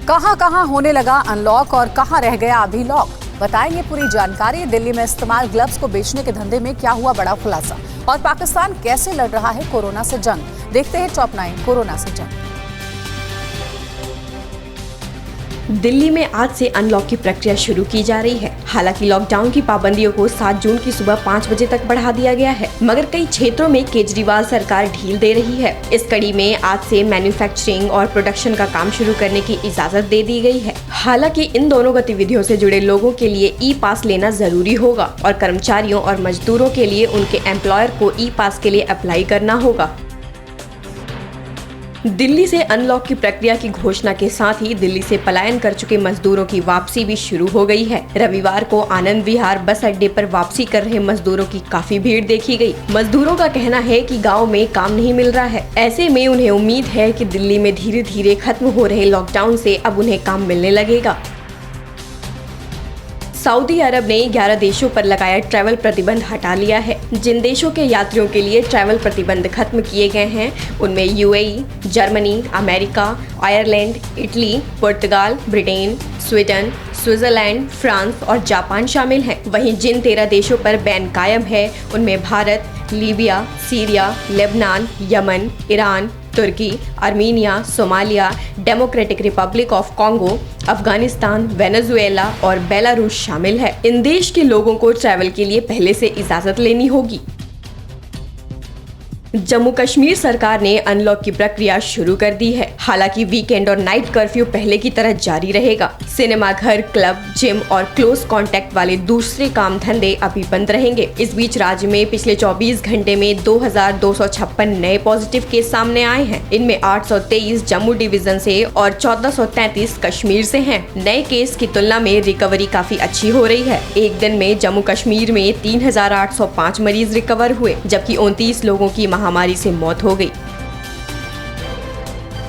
कहां कहां होने लगा अनलॉक और कहां रह गया अभी लॉक, बताएंगे पूरी जानकारी। दिल्ली में इस्तेमाल ग्लव्स को बेचने के धंधे में क्या हुआ बड़ा खुलासा, और पाकिस्तान कैसे लड़ रहा है कोरोना से जंग। देखते हैं टॉप 9 कोरोना से जंग। दिल्ली में आज से अनलॉक की प्रक्रिया शुरू की जा रही है। हालांकि लॉकडाउन की पाबंदियों को 7 जून की सुबह 5 बजे तक बढ़ा दिया गया है, मगर कई क्षेत्रों में केजरीवाल सरकार ढील दे रही है। इस कड़ी में आज से मैन्युफैक्चरिंग और प्रोडक्शन का काम शुरू करने की इजाजत दे दी गई है। हालांकि इन दोनों गतिविधियों से जुड़े लोगों के लिए ई पास लेना जरूरी होगा और कर्मचारियों और मजदूरों के लिए उनके एम्प्लॉयर को ई पास के लिए अप्लाई करना होगा। दिल्ली से अनलॉक की प्रक्रिया की घोषणा के साथ ही दिल्ली से पलायन कर चुके मजदूरों की वापसी भी शुरू हो गई है। रविवार को आनंद विहार बस अड्डे पर वापसी कर रहे मजदूरों की काफी भीड़ देखी गई। मजदूरों का कहना है कि गांव में काम नहीं मिल रहा है। ऐसे में उन्हें उम्मीद है कि दिल्ली में धीरे धीरे खत्म हो रहे लॉकडाउन से अब उन्हें काम मिलने लगेगा। सऊदी अरब ने 11 देशों पर लगाया ट्रैवल प्रतिबंध हटा लिया है। जिन देशों के यात्रियों के लिए ट्रैवल प्रतिबंध खत्म किए गए हैं उनमें UAE, Germany, America, Ireland, Italy, Portugal, Britain, Sweden, Switzerland, France और जापान शामिल हैं। वहीं जिन 13 देशों पर बैन कायम है उनमें Bharat, Libya, Syria, Lebanon, Yemen, Iran, तुर्की, Armenia, Somalia, Democratic Republic of Congo, Afghanistan, Venezuela और बेलारूस शामिल है। इन देश के लोगों को ट्रैवल के लिए पहले से इजाजत लेनी होगी। जम्मू कश्मीर सरकार ने अनलॉक की प्रक्रिया शुरू कर दी है। हालांकि वीकेंड और नाइट कर्फ्यू पहले की तरह जारी रहेगा। सिनेमा घर, क्लब, जिम और क्लोज कांटेक्ट वाले दूसरे काम धंधे अभी बंद रहेंगे। इस बीच राज्य में पिछले 24 घंटे में 2256 नए पॉजिटिव केस सामने आए हैं। इनमें 823 जम्मू डिवीजन से और 1433 कश्मीर से हैं। नए केस की तुलना में रिकवरी काफी अच्छी हो रही है। एक दिन में जम्मू कश्मीर में 3805 मरीज रिकवर हुए, जबकि 29 लोगों की महामारी से मौत हो गई।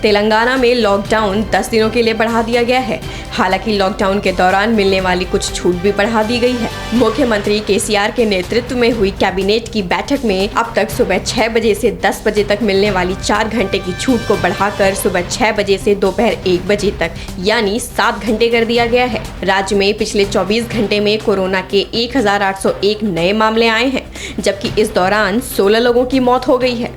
तेलंगाना में लॉकडाउन 10 दिनों के लिए बढ़ा दिया गया है। हालांकि लॉकडाउन के दौरान मिलने वाली कुछ छूट भी बढ़ा दी गई है। मुख्यमंत्री केसीआर के नेतृत्व में हुई कैबिनेट की बैठक में अब तक सुबह 6 बजे से 10 बजे तक मिलने वाली 4 घंटे की छूट को बढ़ाकर सुबह 6 बजे से दोपहर 1 बजे तक यानी 7 घंटे कर दिया गया है। राज्य में पिछले 24 घंटे में कोरोना के 1801 नए मामले आए हैं, जबकि इस दौरान 16 लोगों की मौत हो गई है।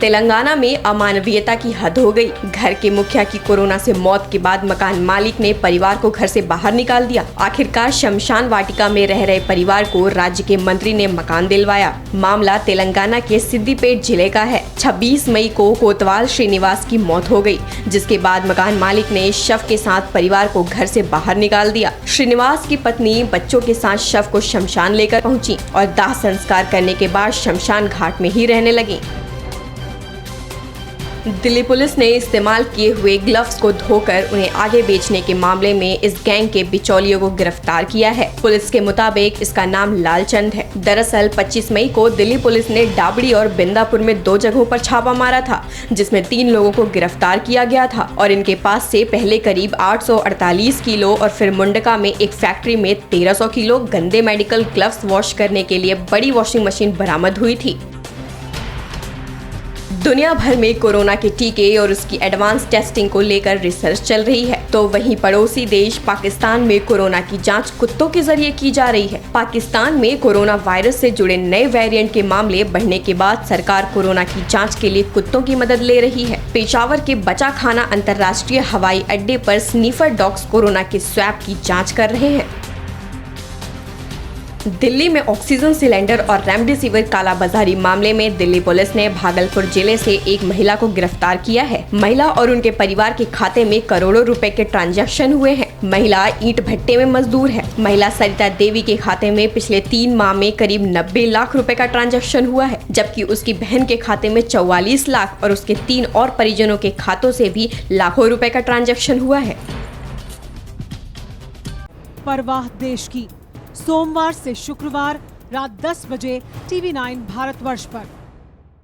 तेलंगाना में अमानवीयता की हद हो गई। घर के मुखिया की कोरोना से मौत के बाद मकान मालिक ने परिवार को घर से बाहर निकाल दिया। आखिरकार शमशान वाटिका में रह रहे परिवार को राज्य के मंत्री ने मकान दिलवाया। मामला तेलंगाना के सिद्दीपेट जिले का है। 26 मई को कोतवाल श्रीनिवास की मौत हो गई, जिसके बाद मकान मालिक ने शव के साथ परिवार को घर से बाहर निकाल दिया। श्रीनिवास की पत्नी बच्चों के साथ शव को शमशान लेकर पहुंची और दाह संस्कार करने के बाद शमशान घाट में ही रहने लगी। दिल्ली पुलिस ने इस्तेमाल किए हुए ग्लव्स को धोकर उन्हें आगे बेचने के मामले में इस गैंग के बिचौलियों को गिरफ्तार किया है। पुलिस के मुताबिक इसका नाम लालचंद है। दरअसल 25 मई को दिल्ली पुलिस ने डाबड़ी और बिंदापुर में 2 जगहों पर छापा मारा था, जिसमें 3 लोगों को गिरफ्तार किया गया था और इनके पास से पहले करीब 848 किलो और फिर मुंडका में एक फैक्ट्री में 1300 किलो गंदे मेडिकल ग्लव्स वॉश करने के लिए बड़ी वॉशिंग मशीन बरामद हुई थी। दुनिया भर में कोरोना के टीके और उसकी एडवांस टेस्टिंग को लेकर रिसर्च चल रही है, तो वहीं पड़ोसी देश पाकिस्तान में कोरोना की जांच कुत्तों के जरिए की जा रही है। पाकिस्तान में कोरोना वायरस से जुड़े नए वेरिएंट के मामले बढ़ने के बाद सरकार कोरोना की जांच के लिए कुत्तों की मदद ले रही है। पेशावर के बचा खाना अंतर्राष्ट्रीय हवाई अड्डे पर स्नीफर डॉग्स कोरोना के स्वैब की जाँच कर रहे हैं। दिल्ली में ऑक्सीजन सिलेंडर और रेमडेसिविर कालाबाजारी मामले में दिल्ली पुलिस ने भागलपुर जिले से एक महिला को गिरफ्तार किया है। महिला और उनके परिवार के खाते में करोड़ों रुपए के ट्रांजैक्शन हुए हैं। महिला ईंट भट्टे में मजदूर है। महिला सरिता देवी के खाते में पिछले 3 माह में करीब 90 लाख रुपए का ट्रांजैक्शन हुआ है, जबकि उसकी बहन के खाते में 44 लाख और उसके 3 और परिजनों के खातों से भी लाखों रुपए का ट्रांजैक्शन हुआ है। परवाह देश की, सोमवार से शुक्रवार रात 10 बजे TV9 भारतवर्ष पर।